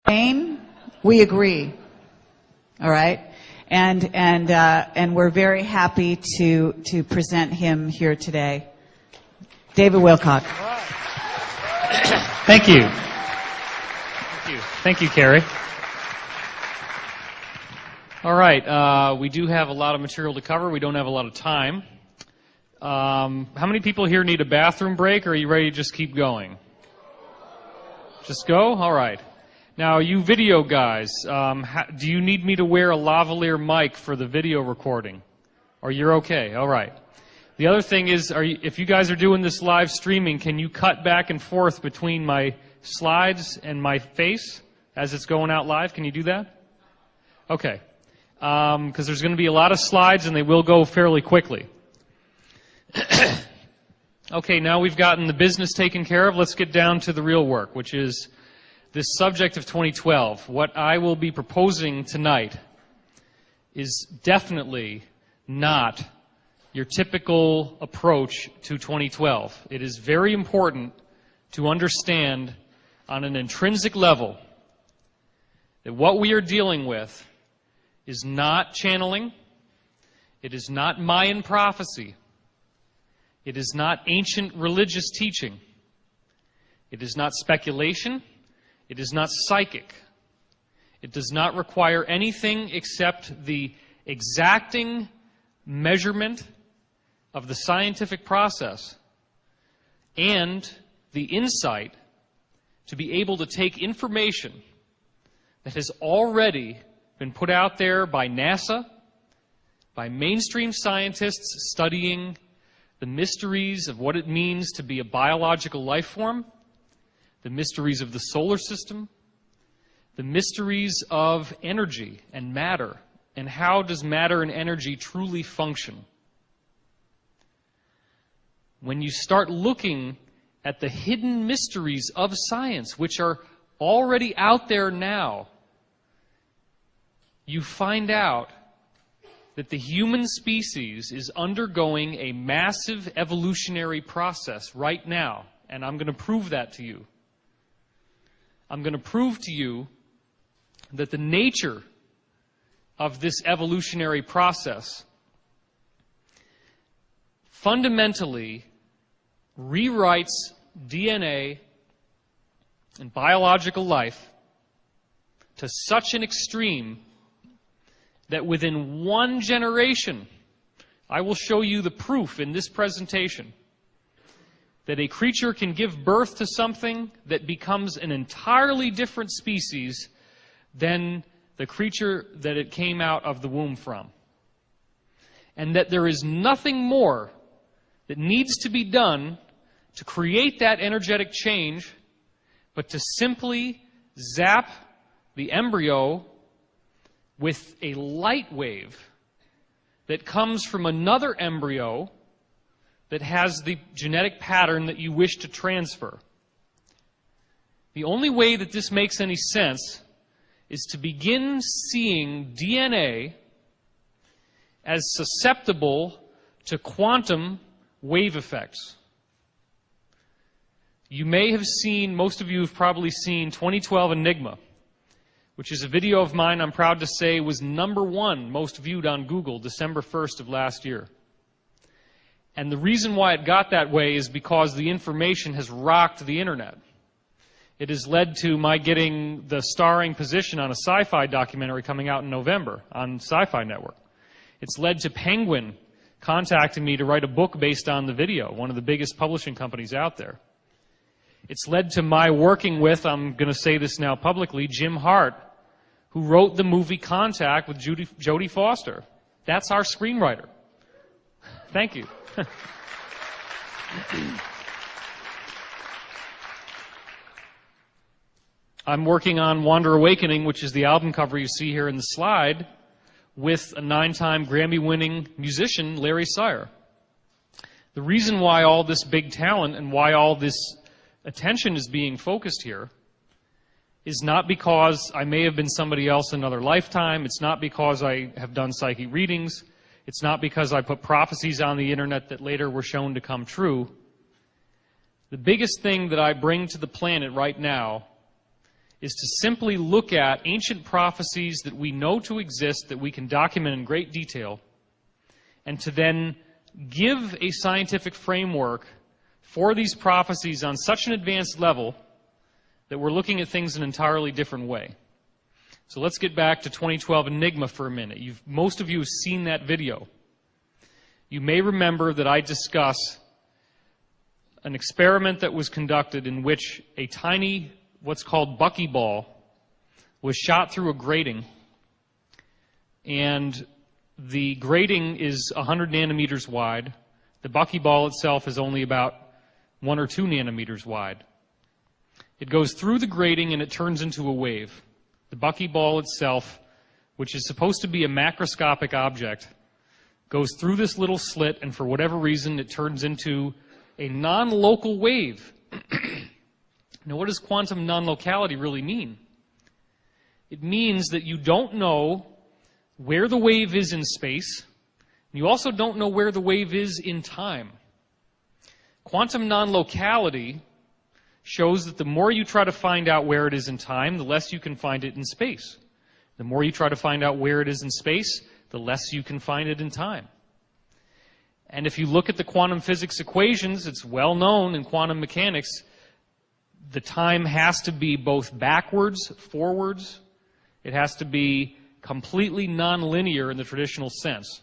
Spain, we agree. All right, and we're very happy to present him here today, David Wilcock. Thank you. Thank you, Carrie. All right, we do have a lot of material to cover. We don't have a lot of time. How many people here need a bathroom break, or are you ready to just keep going? Just go? All right. Now, you video guys, do you need me to wear a lavalier mic for the video recording? Or you're okay? All right. The other thing is, if you guys are doing this live streaming, can you cut back and forth between my slides and my face as it's going out live? Can you do that? Okay. Because there's going to be a lot of slides, and they will go fairly quickly. Okay, now we've gotten the business taken care of. Let's get down to the real work, which is this subject of 2012. What I will be proposing tonight is definitely not your typical approach to 2012. It is very important to understand on an intrinsic level that what we are dealing with is not channeling, it is not Mayan prophecy, it is not ancient religious teaching, it is not speculation, it is not psychic. It does not require anything except the exacting measurement of the scientific process and the insight to be able to take information that has already been put out there by NASA, by mainstream scientists studying the mysteries of what it means to be a biological life form, the mysteries of the solar system, the mysteries of energy and matter, and how does matter and energy truly function. When you start looking at the hidden mysteries of science, which are already out there now, you find out that the human species is undergoing a massive evolutionary process right now, and I'm going to prove that to you. I'm going to prove to you that the nature of this evolutionary process fundamentally rewrites DNA and biological life to such an extreme that within one generation, I will show you the proof in this presentation, that a creature can give birth to something that becomes an entirely different species than the creature that it came out of the womb from. And that there is nothing more that needs to be done to create that energetic change, but to simply zap the embryo with a light wave that comes from another embryo that has the genetic pattern that you wish to transfer. The only way that this makes any sense is to begin seeing DNA as susceptible to quantum wave effects. You may have seen, most of you have probably seen 2012 Enigma, which is a video of mine I'm proud to say was #1 most viewed on Google December 1st of last year. And the reason why it got that way is because the information has rocked the internet. It has led to my getting the starring position on a sci-fi documentary coming out in November on Sci-Fi Network. It's led to Penguin contacting me to write a book based on the video, one of the biggest publishing companies out there. It's led to my working with, I'm going to say this now publicly, Jim Hart, who wrote the movie Contact with Jodie Foster. That's our screenwriter. Thank you. I'm working on Wander Awakening, which is the album cover you see here in the slide, with a 9-time Grammy-winning musician, Larry Sire. The reason why all this big talent and why all this attention is being focused here is not because I may have been somebody else in another lifetime. It's not because I have done psychic readings. It's not because I put prophecies on the internet that later were shown to come true. The biggest thing that I bring to the planet right now is to simply look at ancient prophecies that we know to exist, that we can document in great detail, and to then give a scientific framework for these prophecies on such an advanced level that we're looking at things in an entirely different way. So let's get back to 2012 Enigma for a minute. Most of you have seen that video. You may remember that I discuss an experiment that was conducted in which a tiny, what's called buckyball, was shot through a grating, and the grating is 100 nanometers wide. The buckyball itself is only about 1 or 2 nanometers wide. It goes through the grating and it turns into a wave. The buckyball itself, which is supposed to be a macroscopic object, goes through this little slit, and for whatever reason it turns into a non-local wave. Now, what does quantum non-locality really mean? It means that you don't know where the wave is in space, and you also don't know where the wave is in time. Quantum non-locality shows that the more you try to find out where it is in time, the less you can find it in space. The more you try to find out where it is in space, the less you can find it in time. And if you look at the quantum physics equations, it's well known in quantum mechanics, the time has to be both backwards, forwards. It has to be completely nonlinear in the traditional sense.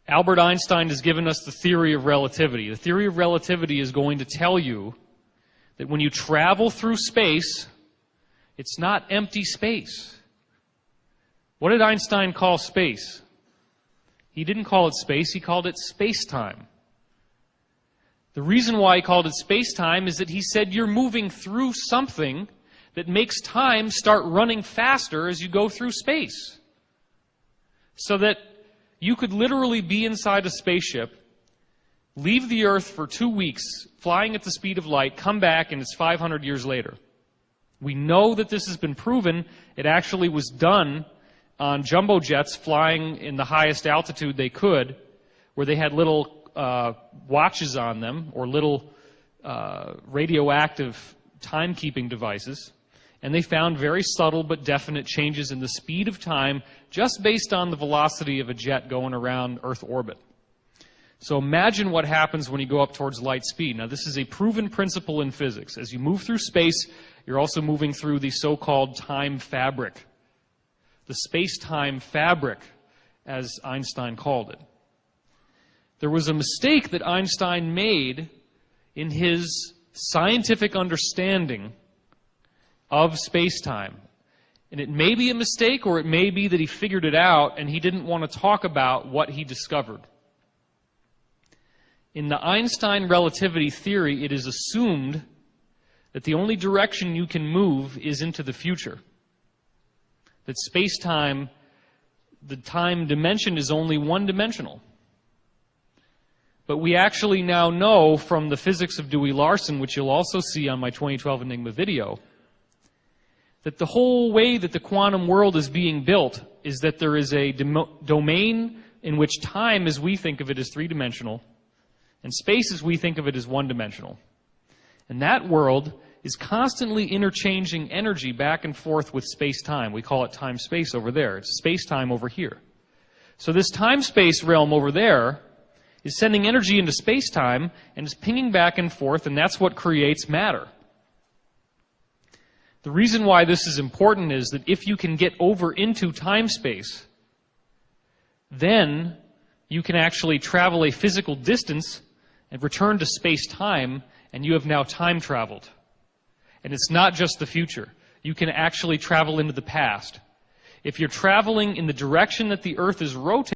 Albert Einstein has given us the theory of relativity. The theory of relativity is going to tell you that when you travel through space, it's not empty space. What did Einstein call space? He didn't call it space, he called it space-time. The reason why he called it space-time is that he said you're moving through something that makes time start running faster as you go through space. So that you could literally be inside a spaceship, leave the Earth for 2 weeks, flying at the speed of light, come back, and it's 500 years later. We know that this has been proven. It actually was done on jumbo jets flying in the highest altitude they could, where they had little watches on them, or little radioactive timekeeping devices. And they found very subtle but definite changes in the speed of time just based on the velocity of a jet going around Earth orbit. So imagine what happens when you go up towards light speed. Now, this is a proven principle in physics. As you move through space, you're also moving through the so-called time fabric. The space-time fabric, as Einstein called it. There was a mistake that Einstein made in his scientific understanding of space-time. And it may be a mistake, or it may be that he figured it out and he didn't want to talk about what he discovered. In the Einstein relativity theory, it is assumed that the only direction you can move is into the future. That space-time, the time dimension, is only one-dimensional. But we actually now know from the physics of Dewey-Larson, which you'll also see on my 2012 Enigma video, that the whole way that the quantum world is being built is that there is a domain in which time, as we think of it, is three-dimensional, and space, as we think of it, is one-dimensional. And that world is constantly interchanging energy back and forth with space-time. We call it time-space over there. It's space-time over here. So this time-space realm over there is sending energy into space-time and is pinging back and forth, and that's what creates matter. The reason why this is important is that if you can get over into time-space, then you can actually travel a physical distance and return to space-time, and you have now time-traveled. And it's not just the future. You can actually travel into the past. If you're traveling in the direction that the Earth is rotating,